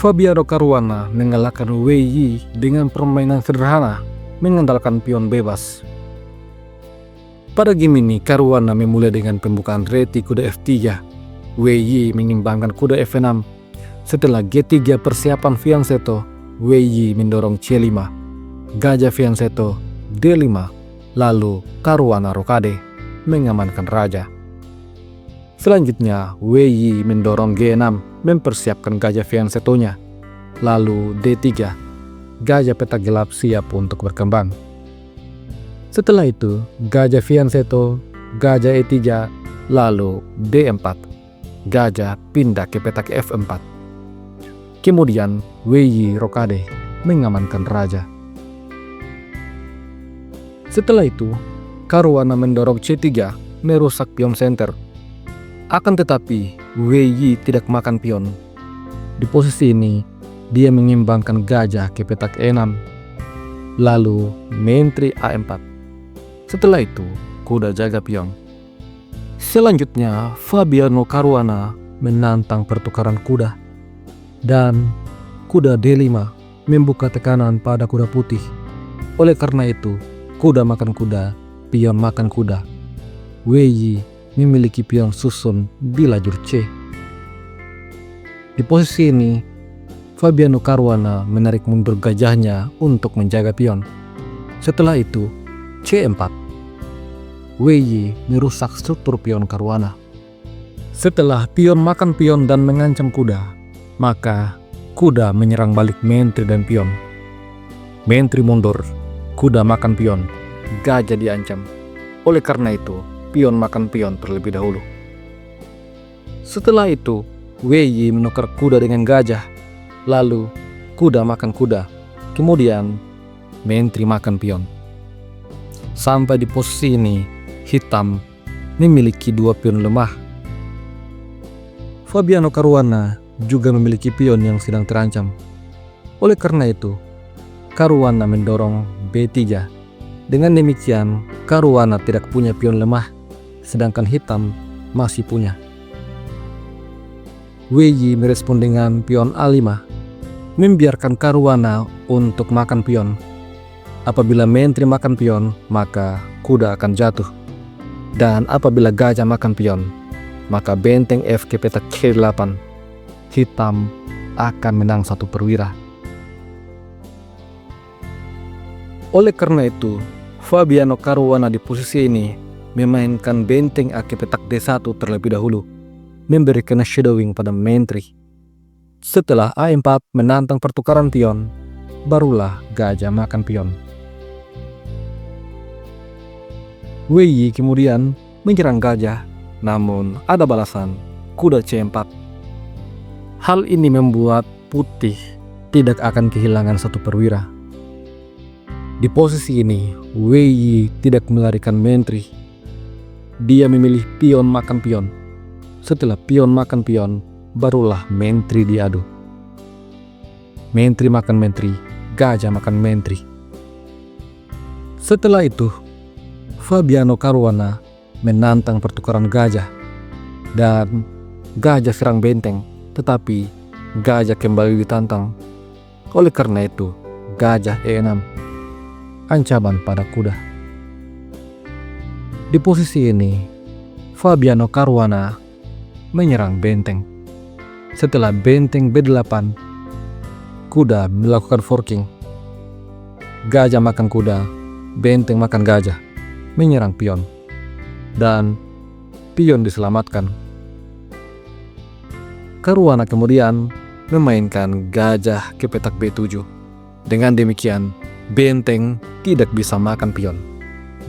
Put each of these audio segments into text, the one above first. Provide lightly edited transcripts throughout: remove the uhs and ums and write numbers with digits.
Fabiano Caruana mengalahkan Wei Yi dengan permainan sederhana mengandalkan pion bebas. Pada game ini, Caruana memulai dengan pembukaan reti kuda F3. Wei Yi mengimbangkan kuda F6. Setelah G3 persiapan fianchetto, Wei Yi mendorong C5, gajah fianchetto D5, lalu Caruana rokade mengamankan raja. Selanjutnya, Wei Yi mendorong G6 mempersiapkan gajah fianchettonya, lalu D3, gajah petak gelap siap untuk berkembang. Setelah itu, gajah fianchetto, gajah E3, lalu D4, gajah pindah ke petak F4. Kemudian Wei Yi rokade mengamankan raja. Setelah itu, Caruana mendorong C3 merusak pion center. Akan tetapi Wei Yi tidak makan pion. Di posisi ini, dia mengimbangkan gajah ke petak E6, lalu menteri A4. Setelah itu, kuda jaga pion. Selanjutnya, Fabiano Caruana menantang pertukaran kuda, dan kuda D5 membuka tekanan pada kuda putih. Oleh karena itu, kuda makan kuda, pion makan kuda. Wei Yi memiliki pion susun di lajur C. Di posisi ini, Fabiano Caruana menarik mundur gajahnya untuk menjaga pion. Setelah itu, C4. Wei Yi merusak struktur pion Caruana. Setelah pion makan pion dan mengancam kuda, maka kuda menyerang balik menteri dan pion. Menteri mundur, kuda makan pion, gajah diancam. Oleh karena itu, pion makan pion terlebih dahulu. Setelah itu, Wei Yi menukar kuda dengan gajah, lalu kuda makan kuda, kemudian menteri makan pion. Sampai di posisi ini, hitam memiliki dua pion lemah. Fabiano Caruana juga memiliki pion yang sedang terancam. Oleh karena itu, Caruana mendorong B3. Dengan demikian, Caruana tidak punya pion lemah, sedangkan hitam masih punya. Wei Yi merespon dengan pion A5, membiarkan Caruana untuk makan pion. Apabila menteri makan pion, maka kuda akan jatuh. Dan apabila gajah makan pion, maka benteng F ke petak K8. Hitam akan menang 1 perwira. Oleh karena itu, Fabiano Caruana di posisi ini memainkan benteng A ke petak D1 terlebih dahulu, memberikan shadowing pada menteri. Setelah A4 menantang pertukaran pion, barulah gajah makan pion. Wei Yi kemudian menyerang gajah, namun ada balasan, kuda C4. Hal ini membuat putih tidak akan kehilangan 1 perwira. Di posisi ini, Wei Yi tidak melarikan menteri. Dia memilih pion makan pion. Setelah pion makan pion, barulah menteri diadu. Menteri makan menteri, gajah makan menteri. Setelah itu, Fabiano Caruana menantang pertukaran gajah, dan gajah serang benteng, tetapi gajah kembali ditantang. Oleh karena itu, gajah E6, ancaman pada kuda. Di posisi ini, Fabiano Caruana menyerang benteng. Setelah benteng B8, kuda melakukan forking. Gajah makan kuda, benteng makan gajah, menyerang pion, dan pion diselamatkan. Caruana kemudian memainkan gajah ke petak B7. Dengan demikian, benteng tidak bisa makan pion.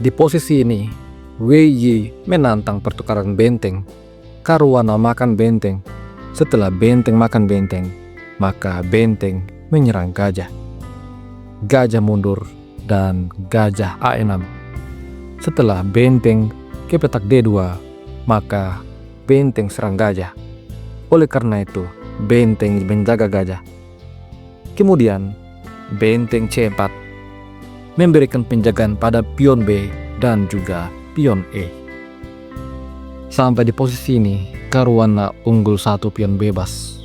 Di posisi ini, Wei Yi menantang pertukaran benteng. Caruana makan benteng. Setelah benteng makan benteng, maka benteng menyerang gajah. Gajah mundur dan gajah A6. Setelah benteng ke petak D2, maka benteng serang gajah. Oleh karena itu, benteng menjaga gajah. Kemudian, benteng C4 memberikan penjagaan pada pion B dan juga pion E. Sampai di posisi ini, Caruana unggul 1 pion bebas.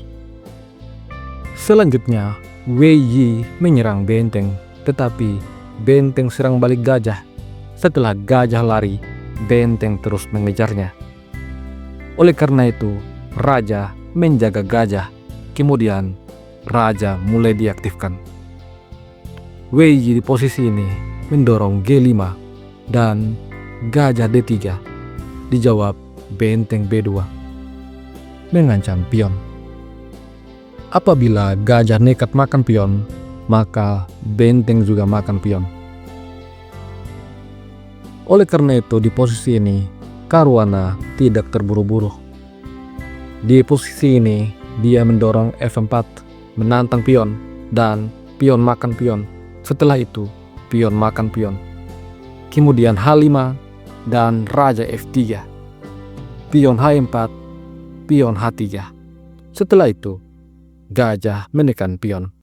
Selanjutnya, Wei Yi menyerang benteng, tetapi benteng serang balik gajah. Setelah gajah lari, benteng terus mengejarnya. Oleh karena itu, raja menjaga gajah. Kemudian, raja mulai diaktifkan. Wei Yi di posisi ini mendorong G5 dan gajah D3. Dijawab benteng B2. Mengancam pion. Apabila gajah nekat makan pion, maka benteng juga makan pion. Oleh karena itu, di posisi ini, Caruana tidak terburu-buru. Di posisi ini, dia mendorong F4, menantang pion, dan pion makan pion. Setelah itu, pion makan pion. Kemudian H5 dan raja F3. Pion H4, pion H3. Setelah itu, gajah menekan pion.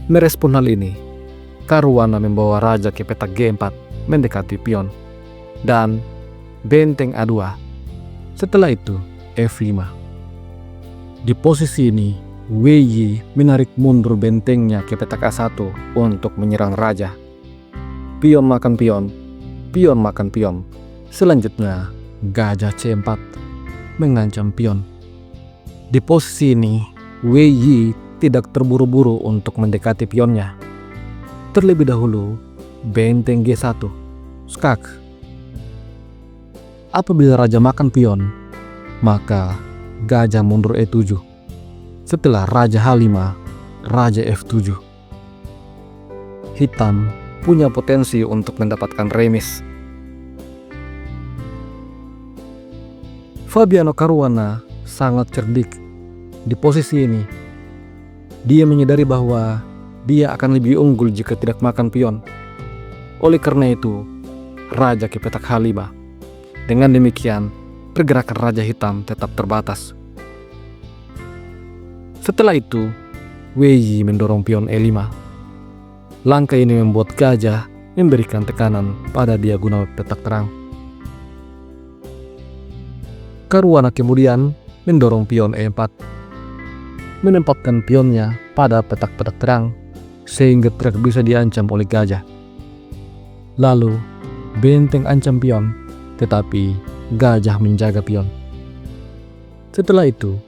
Merespon hal ini, Caruana membawa raja ke petak G4 mendekati pion dan benteng A2. Setelah itu, F5. Di posisi ini, Wei Yi menarik mundur bentengnya ke petak A1 untuk menyerang raja. Pion makan pion, pion makan pion. Selanjutnya, gajah C4 mengancam pion. Di posisi ini, Wei Yi tidak terburu-buru untuk mendekati pionnya. Terlebih dahulu, benteng G1, skak. Apabila raja makan pion, maka gajah mundur E7. Setelah raja H5, raja F7. Hitam punya potensi untuk mendapatkan remis. Fabiano Caruana sangat cerdik. Di posisi ini, dia menyadari bahwa dia akan lebih unggul jika tidak makan pion. Oleh karena itu, raja ke petak H5. Dengan demikian, pergerakan raja hitam tetap terbatas. Setelah itu, Wei Yi mendorong pion E5. Langkah ini membuat gajah memberikan tekanan pada diagonal petak terang. Caruana kemudian mendorong pion E4, menempatkan pionnya pada petak-petak terang sehingga tidak bisa diancam oleh gajah. Lalu, benteng ancam pion, tetapi gajah menjaga pion. Setelah itu,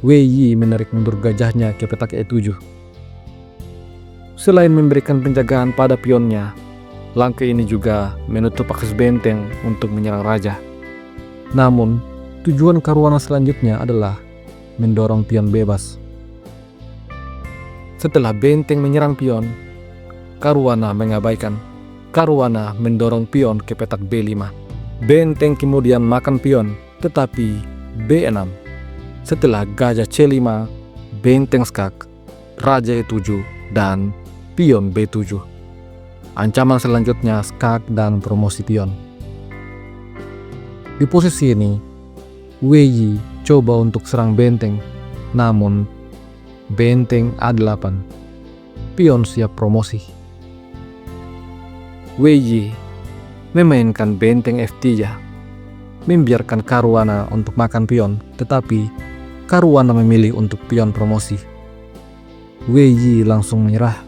Wei Yi menarik mundur gajahnya ke petak E7. Selain memberikan penjagaan pada pionnya, langkah ini juga menutup akses benteng untuk menyerang raja. Namun, tujuan Caruana selanjutnya adalah mendorong pion bebas. Setelah benteng menyerang pion, Caruana mengabaikan. Caruana mendorong pion ke petak B5. Benteng kemudian makan pion, tetapi B6. Setelah gajah C5, benteng skak, raja E7, dan pion B7. Ancaman selanjutnya skak dan promosi pion. Di posisi ini, Wei Yi coba untuk serang benteng, namun benteng A8. Pion siap promosi. Wei Yi memainkan benteng F3, membiarkan Caruana untuk makan pion, tetapi Caruana memilih untuk pion promosi. Wei Yi langsung menyerah.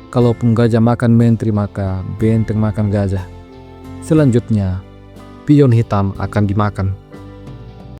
Kalaupun gajah makan menteri, maka benteng makan gajah. Selanjutnya, pion hitam akan dimakan.